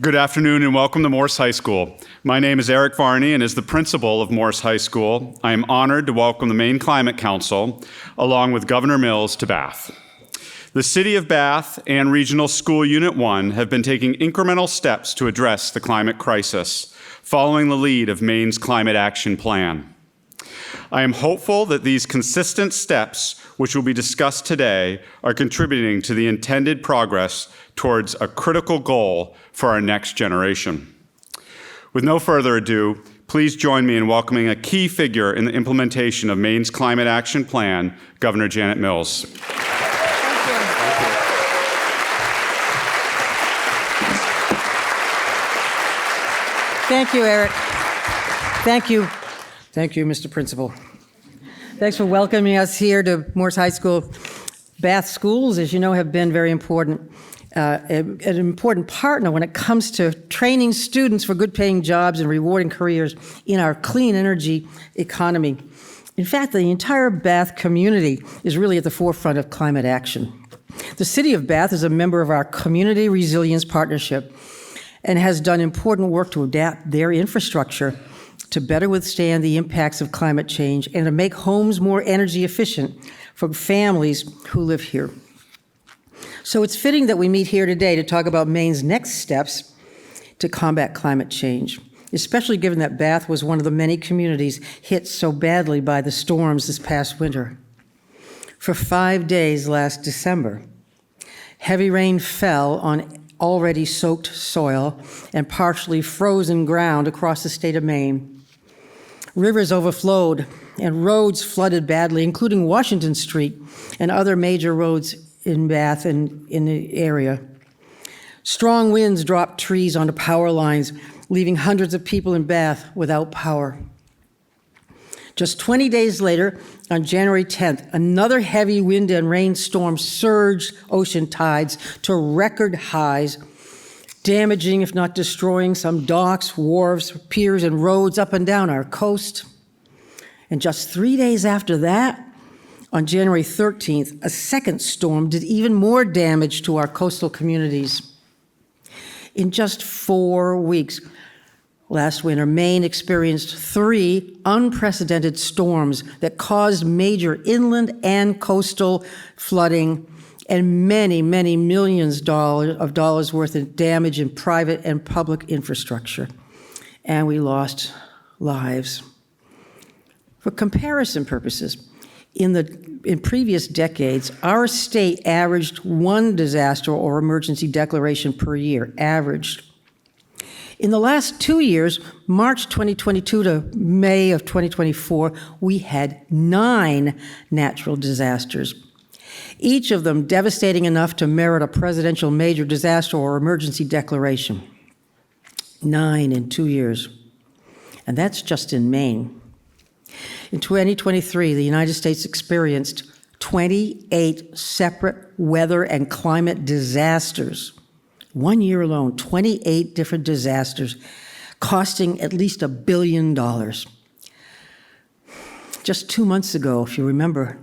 Good afternoon and welcome to Morse High School. My name is Eric Varney, and as the principal of Morse High School, I am honored to welcome the Maine Climate Council, along with Governor Mills, to Bath. The City of Bath and Regional School Unit 1 have been taking incremental steps to address the climate crisis, following the lead of Maine's Climate Action Plan. I am hopeful that these consistent steps, which will be discussed today, are contributing to the intended progress towards a critical goal for our next generation. With no further ado, please join me in welcoming a key figure in the implementation of Maine's Climate Action Plan, Governor Janet Mills. Thank you, Eric. Thank you. Thank you, Mr. Principal. Thanks for welcoming us here to Morse High School. Bath schools, as you know, have been very important, an important partner when it comes to training students for good-paying jobs and rewarding careers in our clean energy economy. In fact, the entire Bath community is really at the forefront of climate action. The City of Bath is a member of our Community Resilience Partnership and has done important work to adapt their infrastructure to better withstand the impacts of climate change and to make homes more energy efficient for families who live here. So it's fitting that we meet here today to talk about Maine's next steps to combat climate change, especially given that Bath was one of the many communities hit so badly by the storms this past winter. For 5 days last December, heavy rain fell on already soaked soil and partially frozen ground across the state of Maine. Rivers overflowed and roads flooded badly, including Washington Street and other major roads in Bath and in the area. Strong winds dropped trees onto power lines, leaving hundreds of people in Bath without power. Just 20 days later, on January 10th, another heavy wind and rainstorm surged ocean tides to record highs, damaging, if not destroying, some docks, wharves, piers, and roads up and down our coast. And just 3 days after that, on January 13th, a second storm did even more damage to our coastal communities. In just 4 weeks, last winter, Maine experienced 3 unprecedented storms that caused major inland and coastal flooding and many, many millions of dollars worth of damage in private and public infrastructure. And we lost lives. For comparison purposes, in previous decades, our state averaged 1 disaster or emergency declaration per year, averaged. In the last 2 years, March 2022 to May of 2024, we had 9 natural disasters, each of them devastating enough to merit a presidential major disaster or emergency declaration. 9 in 2 years. And that's just in Maine. In 2023, the United States experienced 28 separate weather and climate disasters. 1 year alone, 28 different disasters, costing at least $1 billion. Just 2 months ago, if you remember,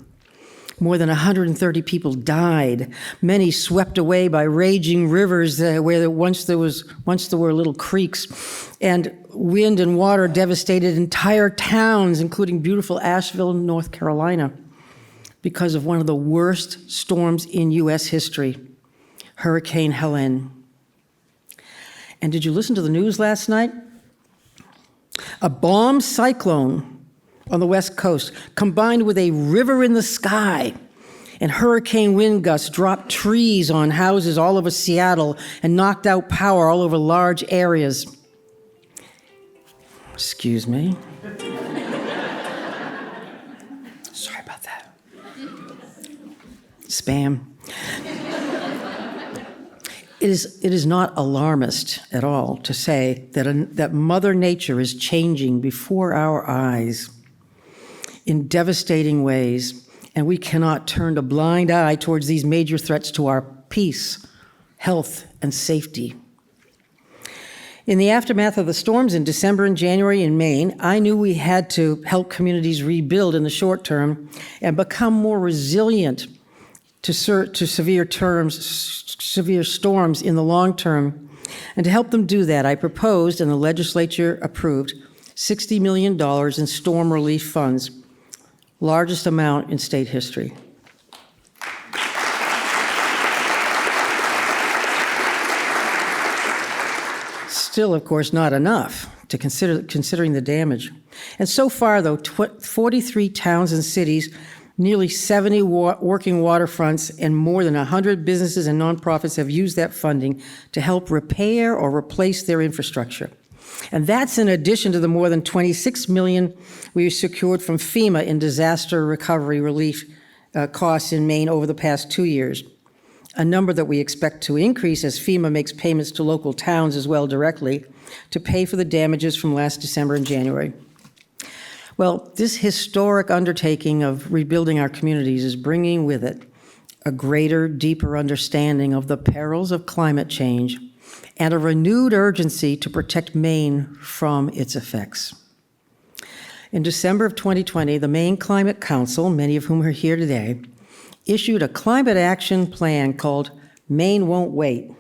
more than 130 people died, many swept away by raging rivers where once there were little creeks, and wind and water devastated entire towns, including beautiful Asheville, North Carolina, because of one of the worst storms in U.S. history, Hurricane Helene. And did you listen to the news last night? A bomb cyclone on the West Coast, combined with a river in the sky and hurricane wind gusts, dropped trees on houses all over Seattle and knocked out power all over large areas. Excuse me. Sorry about that. Spam. It is not alarmist at all to say that Mother Nature is changing before our eyes in devastating ways, and we cannot turn a blind eye towards these major threats to our peace, health, and safety. In the aftermath of the storms in December and January in Maine, I knew we had to help communities rebuild in the short term and become more resilient to severe storms in the long term And to help them do that, I proposed and the legislature approved $60 million in storm relief funds, largest amount in state history. Still, of course, not enough to considering the damage. And so far, though, 43 towns and cities, nearly 70 working waterfronts, and more than 100 businesses and nonprofits have used that funding to help repair or replace their infrastructure. And that's in addition to the more than $26 million we secured from FEMA in disaster recovery relief costs in Maine over the past 2 years, a number that we expect to increase as FEMA makes payments to local towns as well directly to pay for the damages from last December and January. Well, this historic undertaking of rebuilding our communities is bringing with it a greater, deeper understanding of the perils of climate change and a renewed urgency to protect Maine from its effects. In December of 2020, the Maine Climate Council, many of whom are here today, issued a climate action plan called Maine Won't Wait,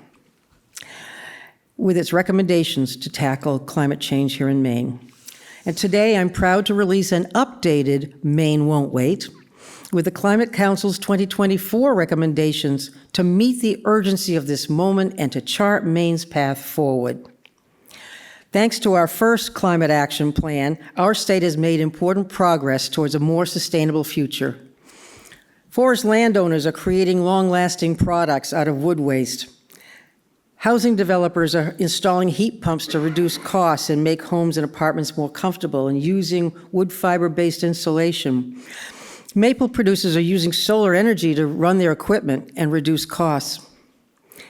with its recommendations to tackle climate change here in Maine. And today I'm proud to release an updated Maine Won't Wait with the Climate Council's 2024 recommendations to meet the urgency of this moment and to chart Maine's path forward. Thanks to our first climate action plan, our state has made important progress towards a more sustainable future. Forest landowners are creating long-lasting products out of wood waste. Housing developers are installing heat pumps to reduce costs and make homes and apartments more comfortable and using wood fiber-based insulation. Maple producers are using solar energy to run their equipment and reduce costs.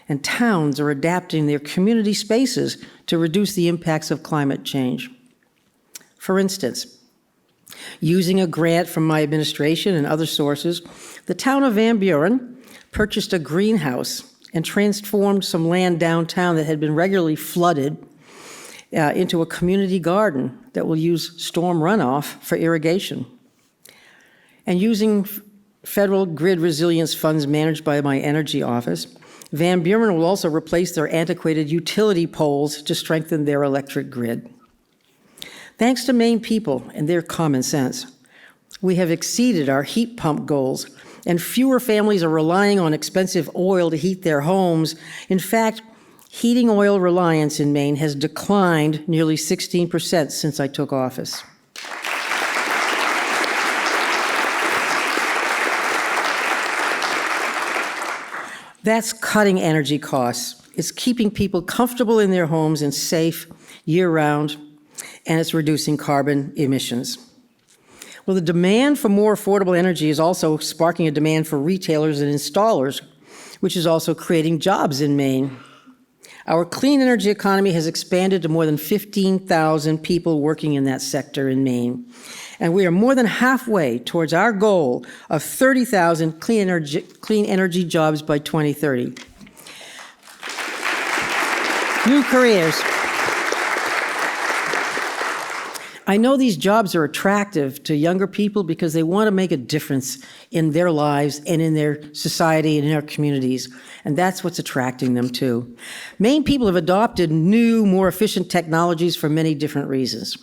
And towns are adapting their community spaces to reduce the impacts of climate change. For instance, using a grant from my administration and other sources, the town of Van Buren purchased a greenhouse and transformed some land downtown that had been regularly flooded into a community garden that will use storm runoff for irrigation. And using federal grid resilience funds managed by my energy office, Van Buren will also replace their antiquated utility poles to strengthen their electric grid. Thanks to Maine people and their common sense, we have exceeded our heat pump goals, and fewer families are relying on expensive oil to heat their homes. In fact, heating oil reliance in Maine has declined nearly 16% since I took office. That's cutting energy costs. It's keeping people comfortable in their homes and safe year-round, and it's reducing carbon emissions. Well, the demand for more affordable energy is also sparking a demand for retailers and installers, which is also creating jobs in Maine. Our clean energy economy has expanded to more than 15,000 people working in that sector in Maine. And we are more than halfway towards our goal of 30,000 clean energy jobs by 2030. New careers. I know these jobs are attractive to younger people because they want to make a difference in their lives and in their society and in our communities, and that's what's attracting them too. Maine people have adopted new, more efficient technologies for many different reasons.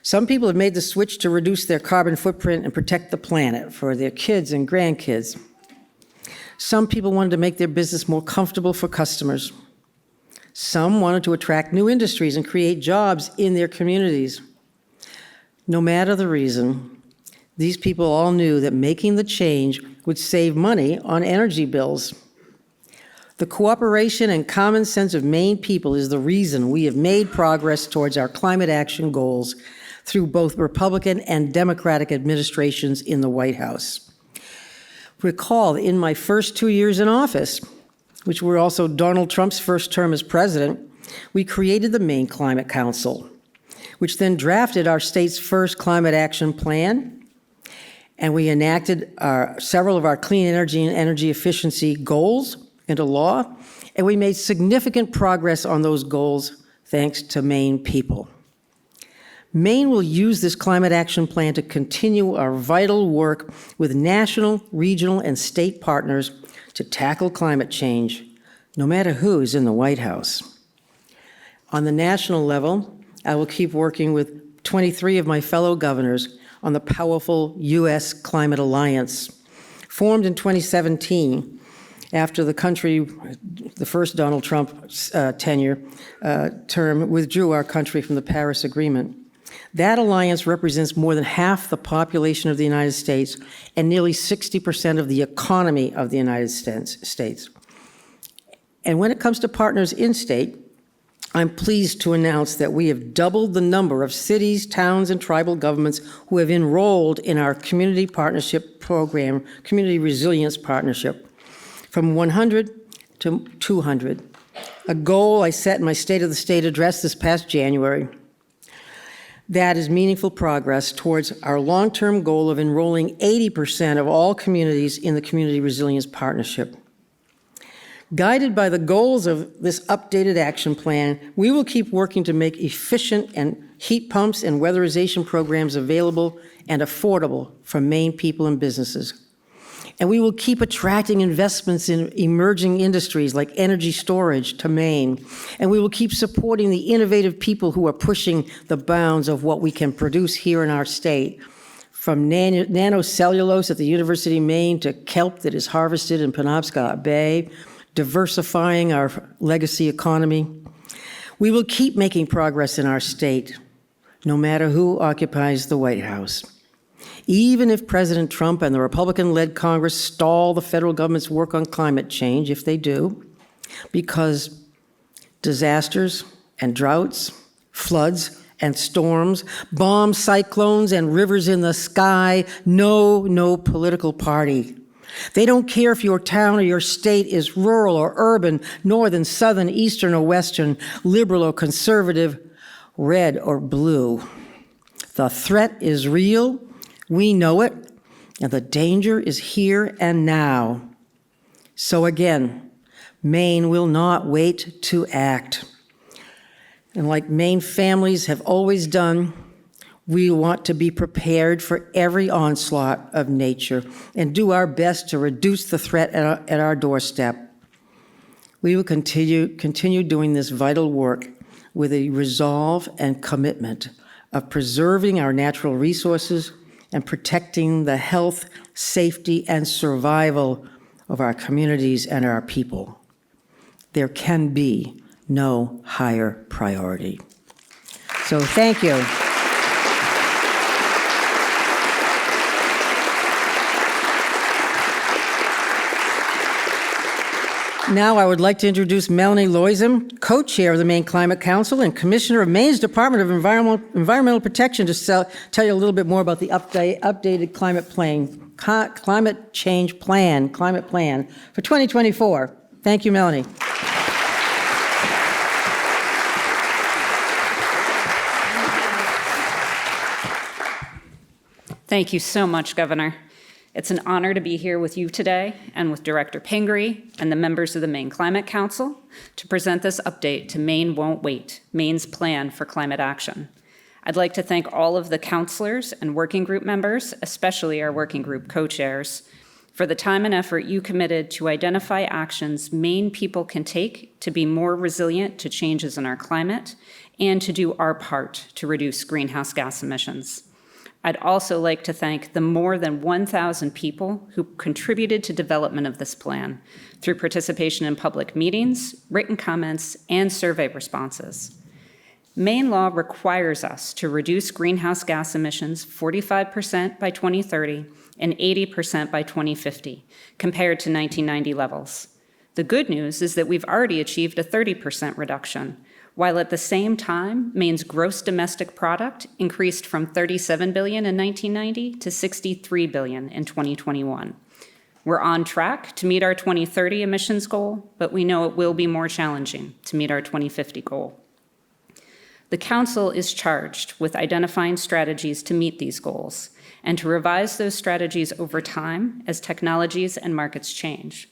Some people have made the switch to reduce their carbon footprint and protect the planet for their kids and grandkids. Some people wanted to make their business more comfortable for customers. Some wanted to attract new industries and create jobs in their communities. No matter the reason, these people all knew that making the change would save money on energy bills. The cooperation and common sense of Maine people is the reason we have made progress towards our climate action goals through both Republican and Democratic administrations in the White House. Recall, in my first 2 years in office, which were also Donald Trump's first term as president, we created the Maine Climate Council, which then drafted our state's first climate action plan, and we enacted several of our clean energy and energy efficiency goals into law, and we made significant progress on those goals thanks to Maine people. Maine will use this climate action plan to continue our vital work with national, regional, and state partners to tackle climate change, no matter who is in the White House. On the national level, I will keep working with 23 of my fellow governors on the powerful U.S. Climate Alliance, formed in 2017 after the first Donald Trump term withdrew our country from the Paris Agreement. That alliance represents more than half the population of the United States and nearly 60% of the economy of the United States. And when it comes to partners in state, I'm pleased to announce that we have doubled the number of cities, towns, and tribal governments who have enrolled in our community partnership program, Community Resilience Partnership, from 100 to 200, a goal I set in my State of the State address this past January. That is meaningful progress towards our long-term goal of enrolling 80% of all communities in the Community Resilience Partnership. Guided by the goals of this updated action plan, we will keep working to make efficient and heat pumps and weatherization programs available and affordable for Maine people and businesses. And we will keep attracting investments in emerging industries like energy storage to Maine. And we will keep supporting the innovative people who are pushing the bounds of what we can produce here in our state, from nanocellulose at the University of Maine to kelp that is harvested in Penobscot Bay, diversifying our legacy economy. We will keep making progress in our state, no matter who occupies the White House. Even if President Trump and the Republican-led Congress stall the federal government's work on climate change, if they do, because disasters and droughts, floods and storms, bombs, cyclones, and rivers in the sky know no political party. They don't care if your town or your state is rural or urban, northern, southern, eastern or western, liberal or conservative, red or blue. The threat is real, we know it, and the danger is here and now. So again, Maine will not wait to act. And like Maine families have always done, we want to be prepared for every onslaught of nature and do our best to reduce the threat at our doorstep. We will continue doing this vital work with a resolve and commitment of preserving our natural resources and protecting the health, safety, and survival of our communities and our people. There can be no higher priority. So thank you. Now I would like to introduce Melanie Loisem, co-chair of the Maine Climate Council and commissioner of Maine's Department of Environmental Protection, to tell you a little bit more about the updated climate change plan for 2024. Thank you, Melanie. Thank you so much, Governor. It's an honor to be here with you today and with Director Pingree and the members of the Maine Climate Council to present this update to Maine Won't Wait, Maine's plan for climate action. I'd like to thank all of the counselors and working group members, especially our working group co-chairs, for the time and effort you committed to identify actions Maine people can take to be more resilient to changes in our climate and to do our part to reduce greenhouse gas emissions. I'd also like to thank the more than 1,000 people who contributed to development of this plan through participation in public meetings, written comments, and survey responses. Maine law requires us to reduce greenhouse gas emissions 45% by 2030 and 80% by 2050, compared to 1990 levels. The good news is that we've already achieved a 30% reduction, while at the same time, Maine's gross domestic product increased from $37 billion in 1990 to $63 billion in 2021. We're on track to meet our 2030 emissions goal, but we know it will be more challenging to meet our 2050 goal. The Council is charged with identifying strategies to meet these goals and to revise those strategies over time as technologies and markets change.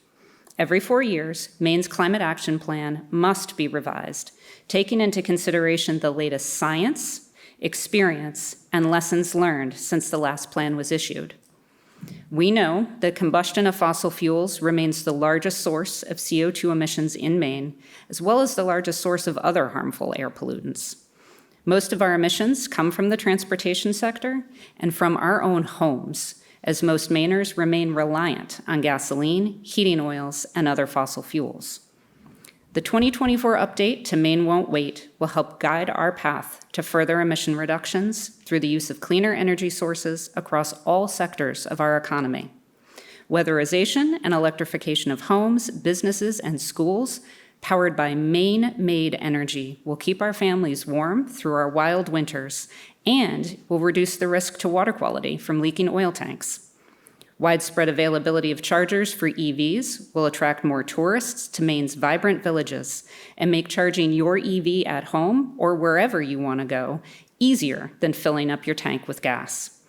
Every 4 years, Maine's Climate Action Plan must be revised, taking into consideration the latest science, experience, and lessons learned since the last plan was issued. We know that combustion of fossil fuels remains the largest source of CO2 emissions in Maine, as well as the largest source of other harmful air pollutants. Most of our emissions come from the transportation sector and from our own homes, as most Mainers remain reliant on gasoline, heating oils, and other fossil fuels. The 2024 update to Maine Won't Wait will help guide our path to further emission reductions through the use of cleaner energy sources across all sectors of our economy. Weatherization and electrification of homes, businesses, and schools powered by Maine-made energy will keep our families warm through our wild winters and will reduce the risk to water quality from leaking oil tanks. Widespread availability of chargers for EVs will attract more tourists to Maine's vibrant villages and make charging your EV at home or wherever you want to go easier than filling up your tank with gas.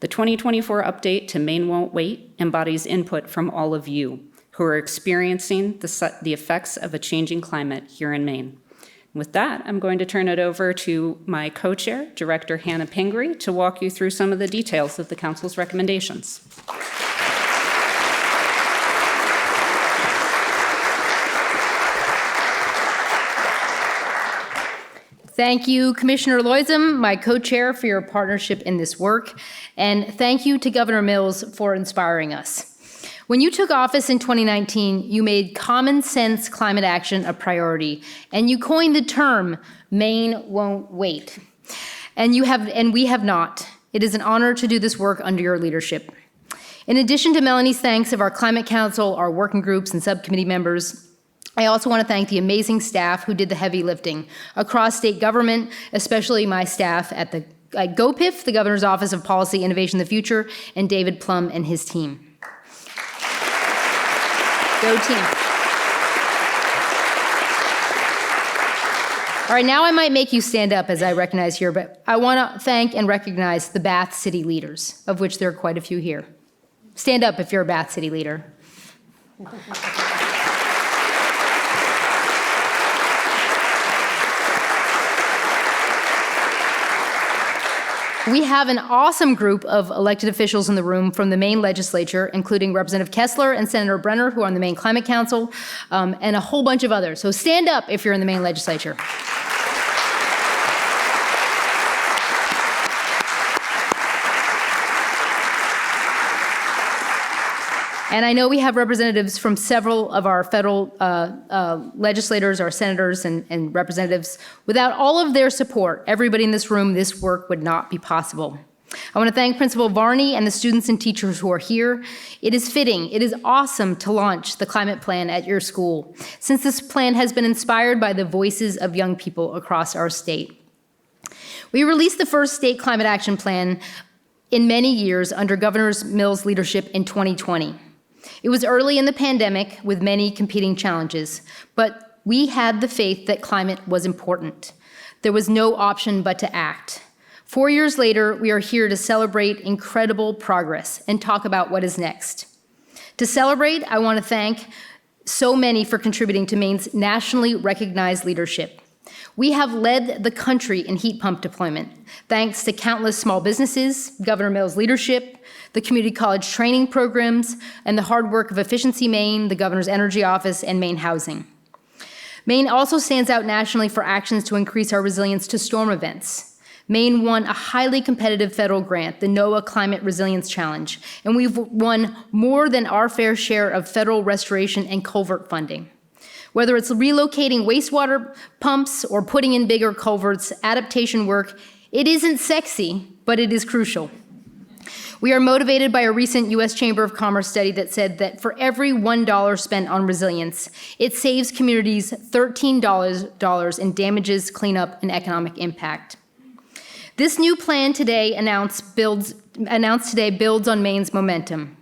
The 2024 update to Maine Won't Wait embodies input from all of you who are experiencing the effects of a changing climate here in Maine. With that, I'm going to turn it over to my co-chair, Director Hannah Pingree, to walk you through some of the details of the Council's recommendations. Thank you, Commissioner Loisem, my co-chair, for your partnership in this work, and thank you to Governor Mills for inspiring us. When you took office in 2019, you made common sense climate action a priority, and you coined the term Maine Won't Wait. And we have not. It is an honor to do this work under your leadership. In addition to Melanie's thanks of our Climate Council, our working groups, and subcommittee members, I also want to thank the amazing staff who did the heavy lifting across state government, especially my staff at GOPIF, the Governor's Office of Policy, Innovation, and the Future, and David Plum and his team. Go team. All right, now I might make you stand up as I recognize here, but I want to thank and recognize the Bath City leaders, of which there are quite a few here. Stand up if you're a Bath City leader. We have an awesome group of elected officials in the room from the Maine legislature, including Representative Kessler and Senator Brenner, who are on the Maine Climate Council, and a whole bunch of others. So stand up if you're in the Maine legislature. And I know we have representatives from several of our federal legislators, our senators and representatives. Without all of their support, everybody in this room, this work would not be possible. I want to thank Principal Varney and the students and teachers who are here. It is fitting, it is awesome to launch the climate plan at your school, since this plan has been inspired by the voices of young people across our state. We released the first state climate action plan in many years under Governor Mills' leadership in 2020. It was early in the pandemic with many competing challenges, but we had the faith that climate was important. There was no option but to act. 4 years later, we are here to celebrate incredible progress and talk about what is next. To celebrate, I want to thank so many for contributing to Maine's nationally recognized leadership. We have led the country in heat pump deployment, thanks to countless small businesses, Governor Mills' leadership, the community college training programs, and the hard work of Efficiency Maine, the Governor's Energy Office, and Maine Housing. Maine also stands out nationally for actions to increase our resilience to storm events. Maine won a highly competitive federal grant, the NOAA Climate Resilience Challenge, and we've won more than our fair share of federal restoration and culvert funding. Whether it's relocating wastewater pumps or putting in bigger culverts, adaptation work, it isn't sexy, but it is crucial. We are motivated by a recent U.S. Chamber of Commerce study that said that for every $1 spent on resilience, it saves communities $13 in damages, cleanup, and economic impact. This new plan today announced builds on Maine's momentum.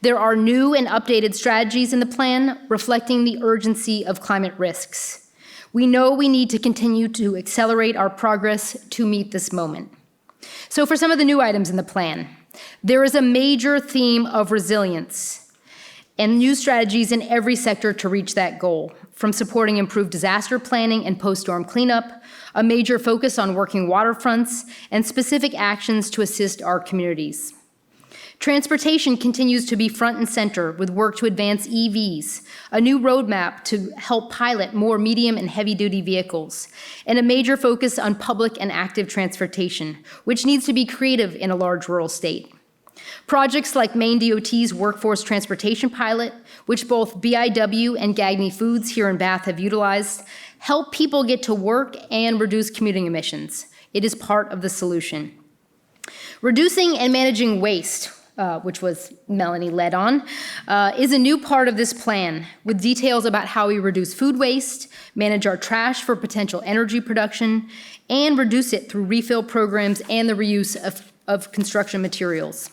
There are new and updated strategies in the plan reflecting the urgency of climate risks. We know we need to continue to accelerate our progress to meet this moment. So for some of the new items in the plan, there is a major theme of resilience and new strategies in every sector to reach that goal, from supporting improved disaster planning and post-storm cleanup, a major focus on working waterfronts, and specific actions to assist our communities. Transportation continues to be front and center with work to advance EVs, a new roadmap to help pilot more medium and heavy-duty vehicles, and a major focus on public and active transportation, which needs to be creative in a large rural state. Projects like Maine DOT's Workforce Transportation Pilot, which both BIW and Gagne Foods here in Bath have utilized, help people get to work and reduce commuting emissions. It is part of the solution. Reducing and managing waste, which was Melanie led on, is a new part of this plan with details about how we reduce food waste, manage our trash for potential energy production, and reduce it through refill programs and the reuse of construction materials.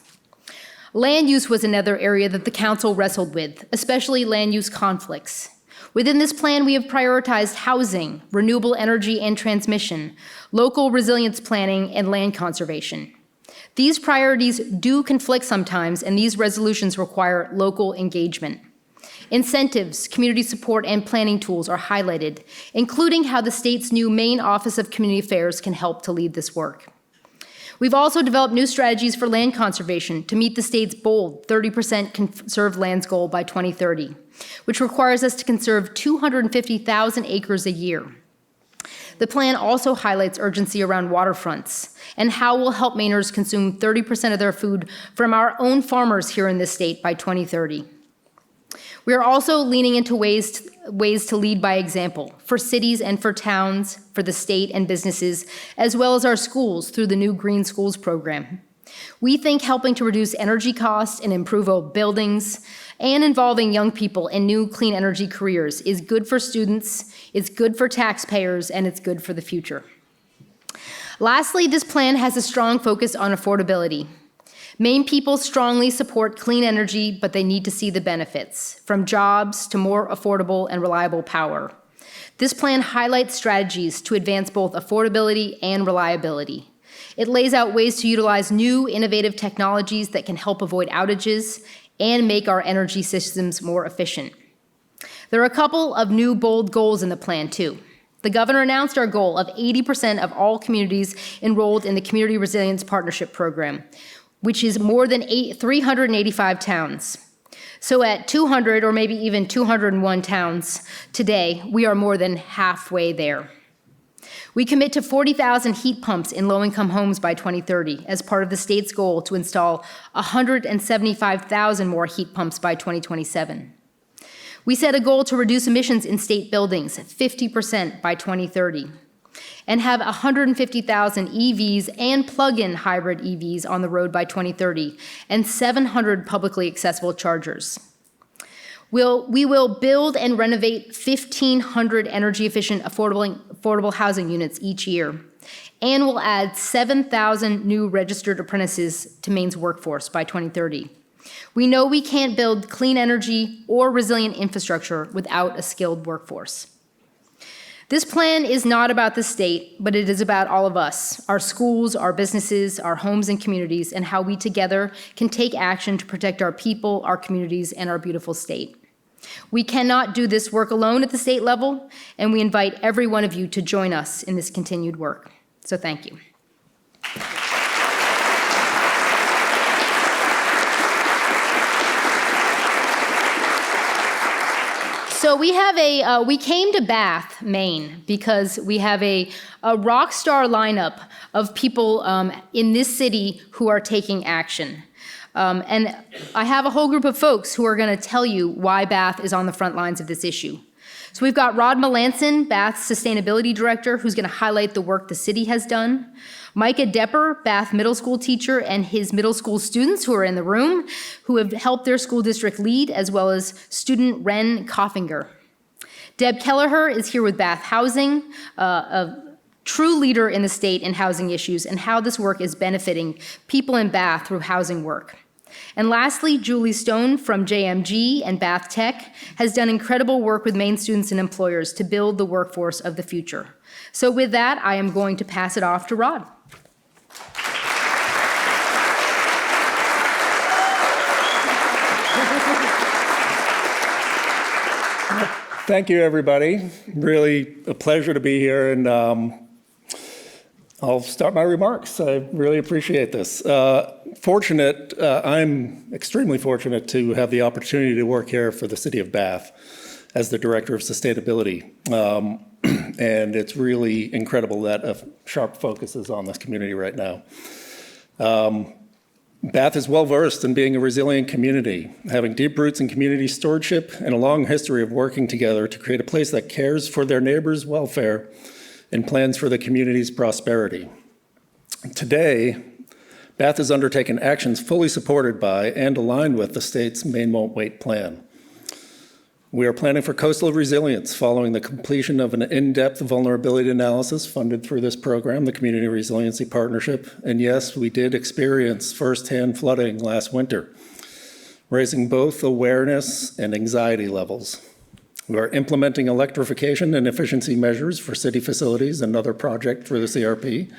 Land use was another area that the council wrestled with, especially land use conflicts. Within this plan, we have prioritized housing, renewable energy and transmission, local resilience planning, and land conservation. These priorities do conflict sometimes, and these resolutions require local engagement. Incentives, community support, and planning tools are highlighted, including how the state's new Maine Office of Community Affairs can help to lead this work. We've also developed new strategies for land conservation to meet the state's bold 30% conserved lands goal by 2030, which requires us to conserve 250,000 acres a year. The plan also highlights urgency around waterfronts and how we'll help Mainers consume 30% of their food from our own farmers here in this state by 2030. We are also leaning into ways to lead by example for cities and for towns, for the state and businesses, as well as our schools through the new Green Schools program. We think helping to reduce energy costs and improve old buildings and involving young people in new clean energy careers is good for students, it's good for taxpayers, and it's good for the future. Lastly, this plan has a strong focus on affordability. Maine people strongly support clean energy, but they need to see the benefits, from jobs to more affordable and reliable power. This plan highlights strategies to advance both affordability and reliability. It lays out ways to utilize new, innovative technologies that can help avoid outages and make our energy systems more efficient. There are a couple of new bold goals in the plan, too. The governor announced our goal of 80% of all communities enrolled in the Community Resilience Partnership Program, which is more than 385 towns. So at 200 or maybe even 201 towns today, we are more than halfway there. We commit to 40,000 heat pumps in low-income homes by 2030 as part of the state's goal to install 175,000 more heat pumps by 2027. We set a goal to reduce emissions in state buildings 50% by 2030 and have 150,000 EVs and plug-in hybrid EVs on the road by 2030 and 700 publicly accessible chargers. We will build and renovate 1,500 energy-efficient affordable housing units each year, and we'll add 7,000 new registered apprentices to Maine's workforce by 2030. We know we can't build clean energy or resilient infrastructure without a skilled workforce. This plan is not about the state, but it is about all of us, our schools, our businesses, our homes and communities, and how we together can take action to protect our people, our communities, and our beautiful state. We cannot do this work alone at the state level, and we invite every one of you to join us in this continued work. So thank you. So we came to Bath, Maine, because we have a rock star lineup of people in this city who are taking action. And I have a whole group of folks who are going to tell you why Bath is on the front lines of this issue. So we've got Rod Melanson, Bath's Sustainability Director, who's going to highlight the work the city has done. Micah Depper, Bath middle school teacher, and his middle school students who are in the room, who have helped their school district lead, as well as student Ren Koffinger. Deb Kelleher is here with Bath Housing, a true leader in the state in housing issues and how this work is benefiting people in Bath through housing work. And lastly, Julie Stone from JMG and Bath Tech has done incredible work with Maine students and employers to build the workforce of the future. So with that, I am going to pass it off to Rod. Thank you, everybody. Really a pleasure to be here. And I'll start my remarks. I really appreciate this. I'm extremely fortunate to have the opportunity to work here for the City of Bath as the Director of Sustainability. And it's really incredible that a sharp focus is on this community right now. Bath is well versed in being a resilient community, having deep roots in community stewardship and a long history of working together to create a place that cares for their neighbors' welfare and plans for the community's prosperity. Today, Bath has undertaken actions fully supported by and aligned with the state's Maine Won't Wait plan. We are planning for coastal resilience following the completion of an in-depth vulnerability analysis funded through this program, the Community Resiliency Partnership. And yes, we did experience firsthand flooding last winter, raising both awareness and anxiety levels. We are implementing electrification and efficiency measures for city facilities and other projects through the CRP.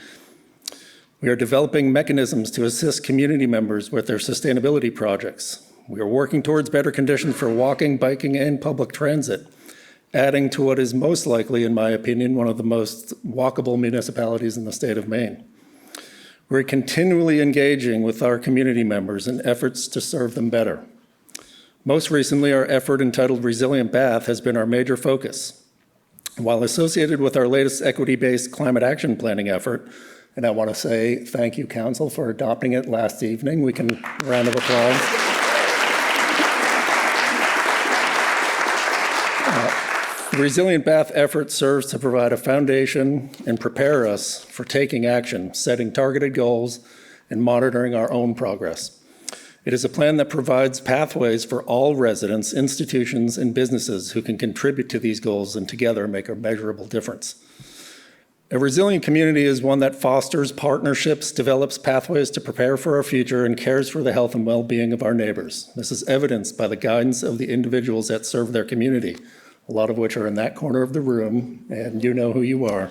We are developing mechanisms to assist community members with their sustainability projects. We are working towards better conditions for walking, biking, and public transit, adding to what is most likely, in my opinion, one of the most walkable municipalities in the state of Maine. We're continually engaging with our community members in efforts to serve them better. Most recently, our effort entitled Resilient Bath has been our major focus. While associated with our latest equity-based climate action planning effort, and I want to say thank you, Council, for adopting it last evening. We can round of applause. The Resilient Bath effort serves to provide a foundation and prepare us for taking action, setting targeted goals, and monitoring our own progress. It is a plan that provides pathways for all residents, institutions, and businesses who can contribute to these goals and together make a measurable difference. A resilient community is one that fosters partnerships, develops pathways to prepare for our future, and cares for the health and well-being of our neighbors. This is evidenced by the guidance of the individuals that serve their community, a lot of which are in that corner of the room, and you know who you are.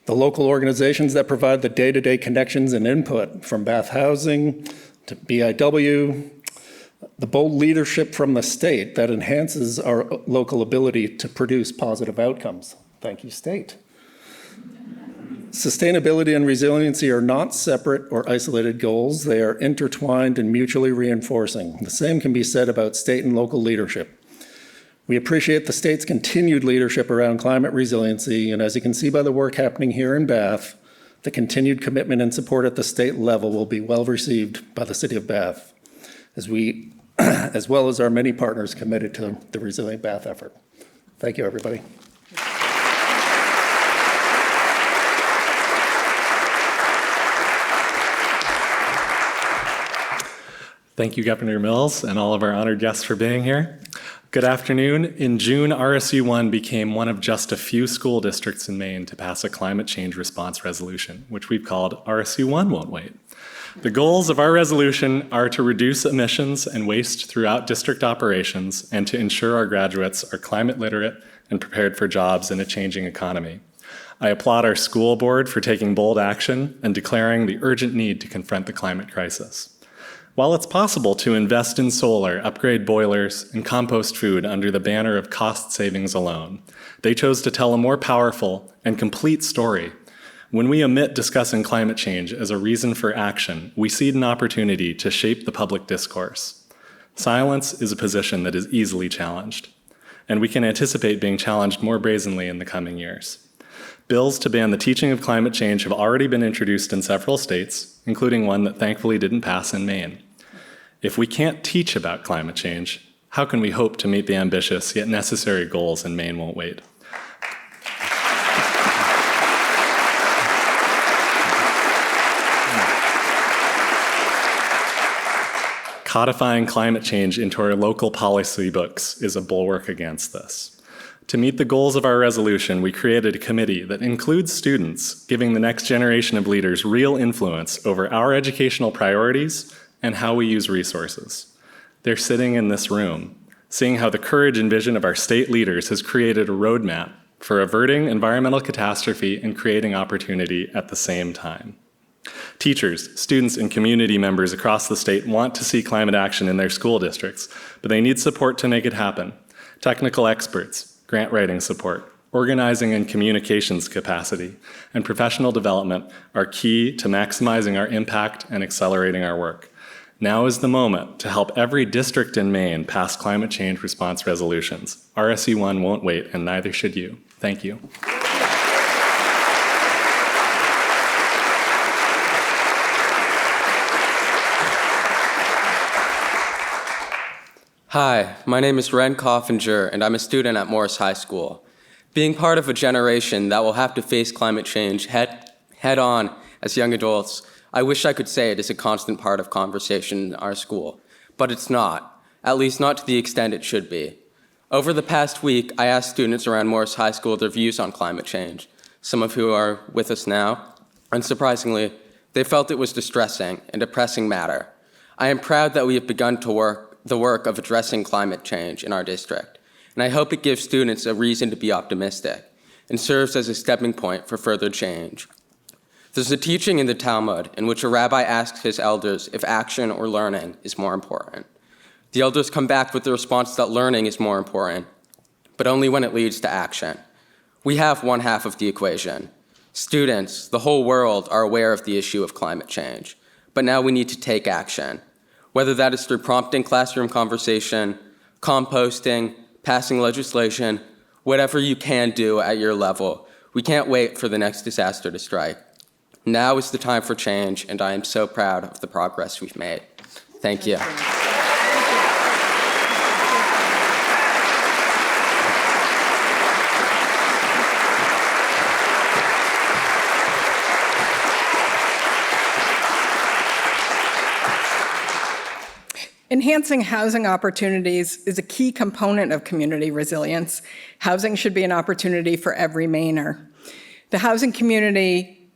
The local organizations that provide the day-to-day connections and input, from Bath Housing to BIW, the bold leadership from the state that enhances our local ability to produce positive outcomes. Thank you, state. Sustainability and resiliency are not separate or isolated goals. They are intertwined and mutually reinforcing. The same can be said about state and local leadership. We appreciate the state's continued leadership around climate resiliency, and as you can see by the work happening here in Bath, the continued commitment and support at the state level will be well received by the City of Bath, as well as our many partners committed to the Resilient Bath effort. Thank you, everybody. Thank you, Governor Mills, and all of our honored guests for being here. Good afternoon. In June, RSU 1 became one of just a few school districts in Maine to pass a climate change response resolution, which we've called RSU 1 Won't Wait. The goals of our resolution are to reduce emissions and waste throughout district operations and to ensure our graduates are climate literate and prepared for jobs in a changing economy. I applaud our school board for taking bold action and declaring the urgent need to confront the climate crisis. While it's possible to invest in solar, upgrade boilers, and compost food under the banner of cost savings alone, they chose to tell a more powerful and complete story. When we omit discussing climate change as a reason for action, we cede an opportunity to shape the public discourse. Silence is a position that is easily challenged, and we can anticipate being challenged more brazenly in the coming years. Bills to ban the teaching of climate change have already been introduced in several states, including one that thankfully didn't pass in Maine. If we can't teach about climate change, how can we hope to meet the ambitious yet necessary goals in Maine Won't Wait? Codifying climate change into our local policy books is a bulwark against this. To meet the goals of our resolution, we created a committee that includes students, giving the next generation of leaders real influence over our educational priorities and how we use resources. They're sitting in this room, seeing how the courage and vision of our state leaders has created a roadmap for averting environmental catastrophe and creating opportunity at the same time. Teachers, students, and community members across the state want to see climate action in their school districts, but they need support to make it happen. Technical experts, grant writing support, Organizing and communications capacity and professional development are key to maximizing our impact and accelerating our work. Now is the moment to help every district in Maine pass climate change response resolutions. RSE1 won't wait, and neither should you. Thank you. Hi, my name is Ren Coffinger, and I'm a student at Morse High School. Being part of a generation that will have to face climate change head on as young adults, I wish I could say it is a constant part of conversation in our school, but it's not, at least not to the extent it should be. Over the past week, I asked students around Morse High School their views on climate change, some of who are with us now. Unsurprisingly, they felt it was distressing and a pressing matter. I am proud that we have begun the work of addressing climate change in our district, and I hope it gives students a reason to be optimistic and serves as a stepping point for further change. There's a teaching in the Talmud in which a rabbi asks his elders if action or learning is more important. The elders come back with the response that learning is more important, but only when it leads to action. We have one half of the equation. Students, the whole world, are aware of the issue of climate change, but now we need to take action, whether that is through prompting classroom conversation, composting, passing legislation, whatever you can do at your level. We can't wait for the next disaster to strike. Now is the time for change, and I am so proud of the progress we've made. Thank you. Enhancing housing opportunities is a key component of community resilience. Housing should be an opportunity for every Mainer. The housing community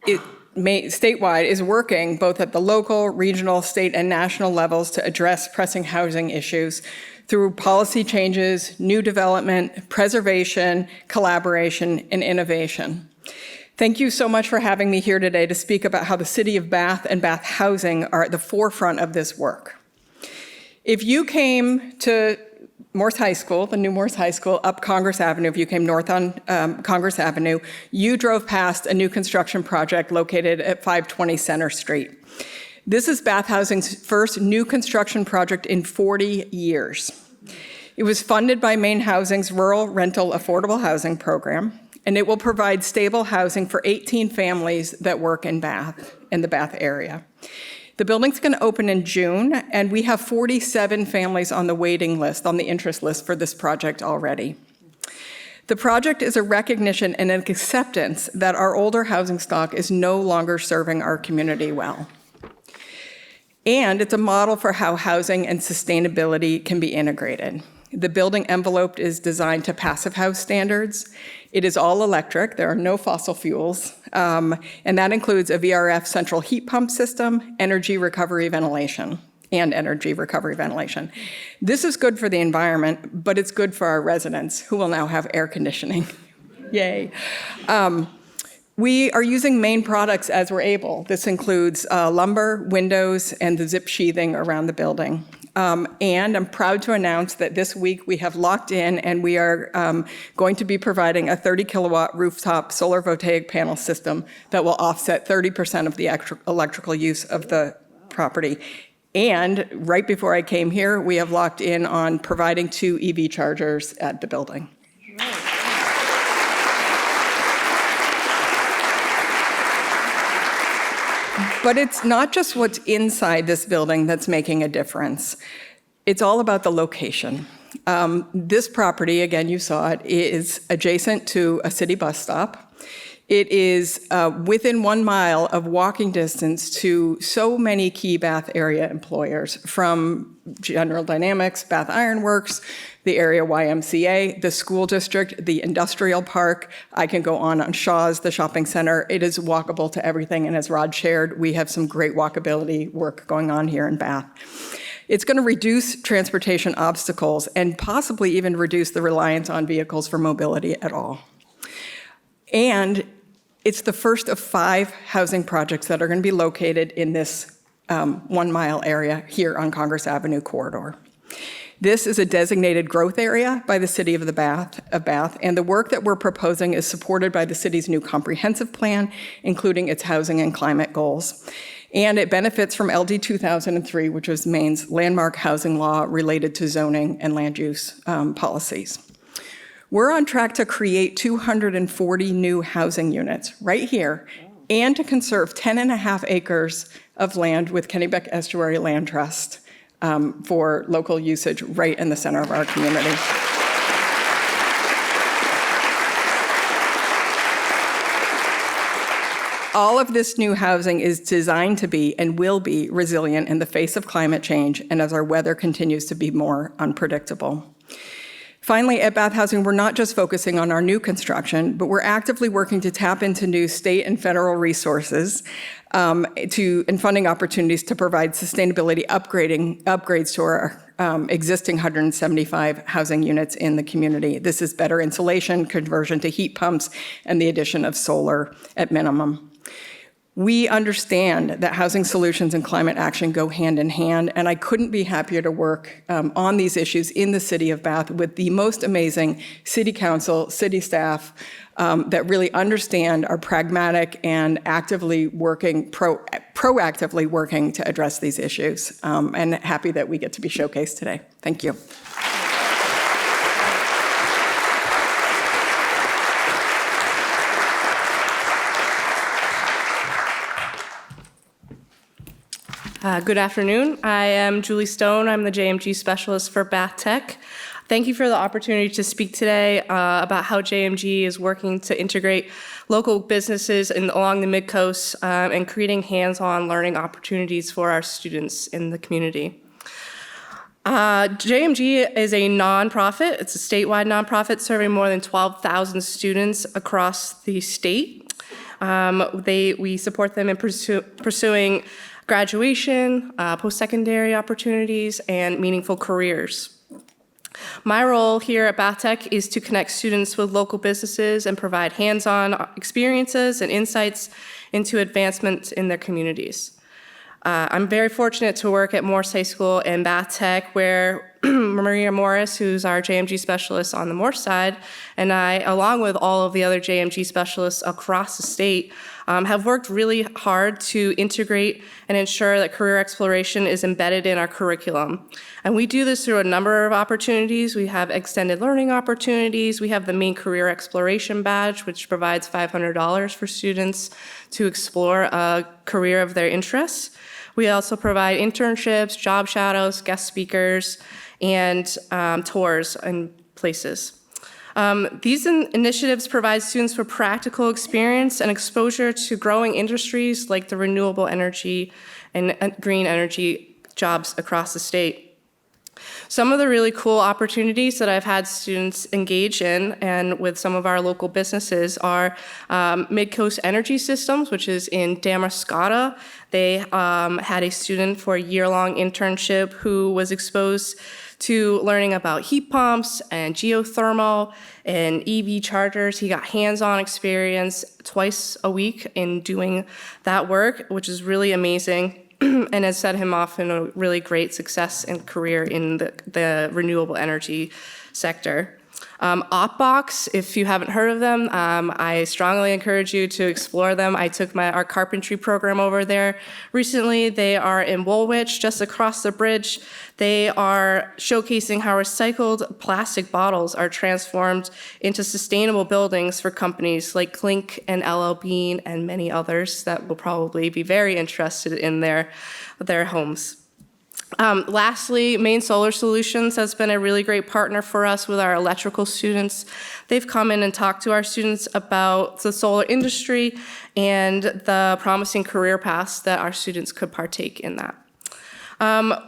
statewide is working both at the local, regional, state, and national levels to address pressing housing issues through policy changes, new development, preservation, collaboration, and innovation. Thank you so much for having me here today to speak about how the City of Bath and Bath Housing are at the forefront of this work. If you came to Morse High School, the new Morse High School, up Congress Avenue, if you came north on Congress Avenue, you drove past a new construction project located at 520 Center Street. This is Bath Housing's first new construction project in 40 years. It was funded by Maine Housing's Rural Rental Affordable Housing Program, and it will provide stable housing for 18 families that work in Bath, in the Bath area. The building's going to open in June, and we have 47 families on the waiting list, on the interest list for this project already. The project is a recognition and an acceptance that our older housing stock is no longer serving our community well. And it's a model for how housing and sustainability can be integrated. The building envelope is designed to passive house standards. It is all electric. There are no fossil fuels. And that includes a VRF central heat pump system, energy recovery ventilation. This is good for the environment, but it's good for our residents, who will now have air conditioning. Yay. We are using Maine products as we're able. This includes lumber, windows, and the zip sheathing around the building. And I'm proud to announce that this week we have locked in and we are going to be providing a 30 kilowatt rooftop solar voltaic panel system that will offset 30% of the electrical use of the property. And right before I came here, we have locked in on providing 2 EV chargers at the building. But it's not just what's inside this building that's making a difference. It's all about the location. This property, again, you saw it, is adjacent to a city bus stop. It is within 1 mile of walking distance to so many key Bath area employers, from General Dynamics, Bath Iron Works, the area YMCA, the school district, the industrial park. I can go on Shaw's, the shopping center. It is walkable to everything, and as Rod shared, we have some great walkability work going on here in Bath. It's going to reduce transportation obstacles and possibly even reduce the reliance on vehicles for mobility at all. And it's the first of 5 housing projects that are going to be located in this 1 mile area here on Congress Avenue corridor. This is a designated growth area by the City of Bath, and the work that we're proposing is supported by the city's new comprehensive plan, including its housing and climate goals. And it benefits from LD 2003, which was Maine's landmark housing law related to zoning and land use policies. We're on track to create 240 new housing units right here and to conserve 10.5 acres of land with Kennebec Estuary Land Trust for local usage right in the center of our community. All of this new housing is designed to be and will be resilient in the face of climate change and as our weather continues to be more unpredictable. Finally, at Bath Housing, we're not just focusing on our new construction, but we're actively working to tap into new state and federal resources and funding opportunities to provide sustainability upgrades to our existing 175 housing units in the community. This is better insulation, conversion to heat pumps, and the addition of solar at minimum. We understand that housing solutions and climate action go hand in hand, and I couldn't be happier to work on these issues in the city of Bath with the most amazing city council, city staff that really understand, are pragmatic, and actively working, proactively working to address these issues. And happy that we get to be showcased today. Thank you. Good afternoon. I am Julie Stone. I'm the JMG specialist for Bath Tech. Thank you for the opportunity to speak today about how JMG is working to integrate local businesses along the Mid-Coast and creating hands-on learning opportunities for our students in the community. JMG is a nonprofit. It's a statewide nonprofit serving more than 12,000 students across the state. We support them in pursuing graduation, post-secondary opportunities, and meaningful careers. My role here at Bath Tech is to connect students with local businesses and provide hands-on experiences and insights into advancements in their communities. I'm very fortunate to work at Morse High School and Bath Tech, where Maria Morris, who's our JMG specialist on the Morse side, and I, along with all of the other JMG specialists across the state, have worked really hard to integrate and ensure that career exploration is embedded in our curriculum. And we do this through a number of opportunities. We have extended learning opportunities. We have the Maine Career Exploration Badge, which provides $500 for students to explore a career of their interests. We also provide internships, job shadows, guest speakers, and tours and places. These initiatives provide students with practical experience and exposure to growing industries like the renewable energy and green energy jobs across the state. Some of the really cool opportunities that I've had students engage in and with some of our local businesses are Mid-Coast Energy Systems, which is in Damariscotta. They had a student for a year-long internship who was exposed to learning about heat pumps and geothermal and EV chargers. He got hands-on experience twice a week in doing that work, which is really amazing and has set him off in a really great success and career in the renewable energy sector. Opbox, if you haven't heard of them, I strongly encourage you to explore them. I took our carpentry program over there recently. They are in Woolwich, just across the bridge. They are showcasing how recycled plastic bottles are transformed into sustainable buildings for companies like Clink and LL Bean and many others that will probably be very interested in their homes. Lastly, Maine Solar Solutions has been a really great partner for us with our electrical students. They've come in and talked to our students about the solar industry and the promising career paths that our students could partake in that.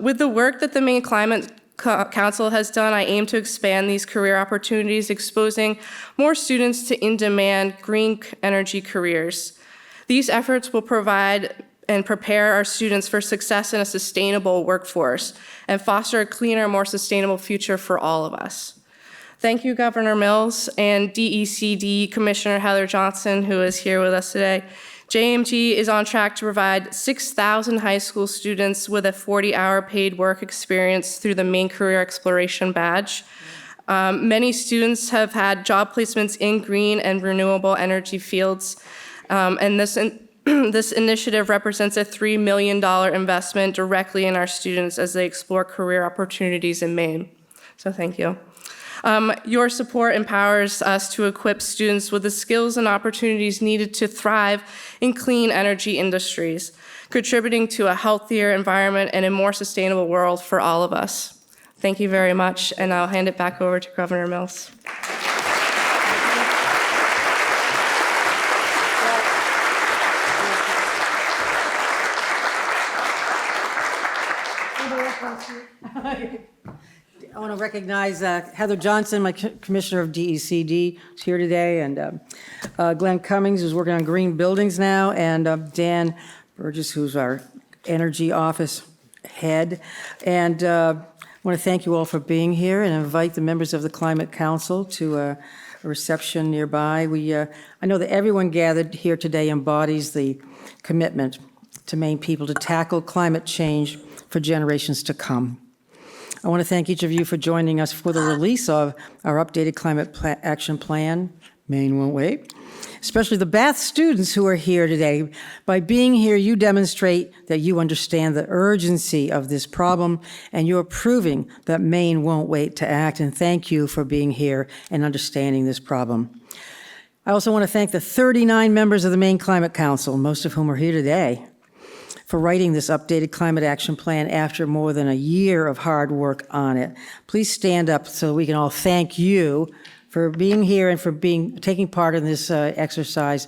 With the work that the Maine Climate Council has done, I aim to expand these career opportunities, exposing more students to in-demand green energy careers. These efforts will provide and prepare our students for success in a sustainable workforce and foster a cleaner, more sustainable future for all of us. Thank you, Governor Mills and DECD Commissioner Heather Johnson, who is here with us today. JMT is on track to provide 6,000 high school students with a 40-hour paid work experience through the Maine Career Exploration Badge. Many students have had job placements in green and renewable energy fields, and this initiative represents a $3 million investment directly in our students as they explore career opportunities in Maine. So thank you. Your support empowers us to equip students with the skills and opportunities needed to thrive in clean energy industries, contributing to a healthier environment and a more sustainable world for all of us. Thank you very much, and I'll hand it back over to Governor Mills. I want to recognize Heather Johnson, my Commissioner of DECD, who's here today, and Glenn Cummings, who's working on green buildings now, and Dan Burgess, who's our Energy Office head. And I want to thank you all for being here and invite the members of the Climate Council to a reception nearby. I know that everyone gathered here today embodies the commitment to Maine people to tackle climate change for generations to come. I want to thank each of you for joining us for the release of our updated climate action plan, Maine Won't Wait, especially the Bath students who are here today. By being here, you demonstrate that you understand the urgency of this problem, and you're proving that Maine won't wait to act, and thank you for being here and understanding this problem. I also want to thank the 39 members of the Maine Climate Council, most of whom are here today, for writing this updated climate action plan after more than a year of hard work on it. Please stand up so we can all thank you for being here and for taking part in this exercise.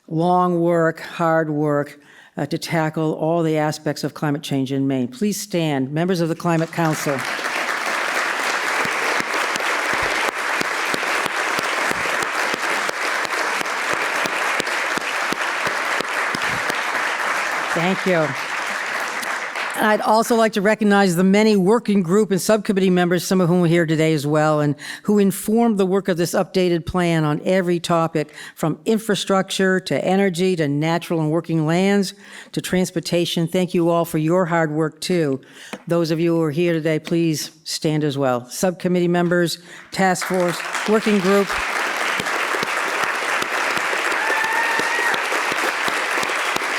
Long work, hard work to tackle all the aspects of climate change in Maine. Please stand, members of the Climate Council. Thank you. And I'd also like to recognize the many working group and subcommittee members, some of whom are here today as well, and who informed the work of this updated plan on every topic, from infrastructure to energy to natural and working lands to transportation. Thank you all for your hard work, too. Those of you who are here today, please stand as well. Subcommittee members, task force, working group.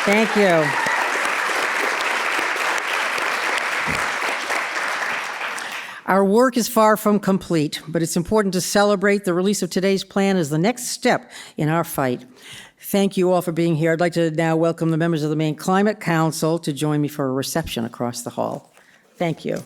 Thank you. Our work is far from complete, but it's important to celebrate the release of today's plan as the next step in our fight. Thank you all for being here. I'd like to now welcome the members of the Maine Climate Council to join me for a reception across the hall. Thank you.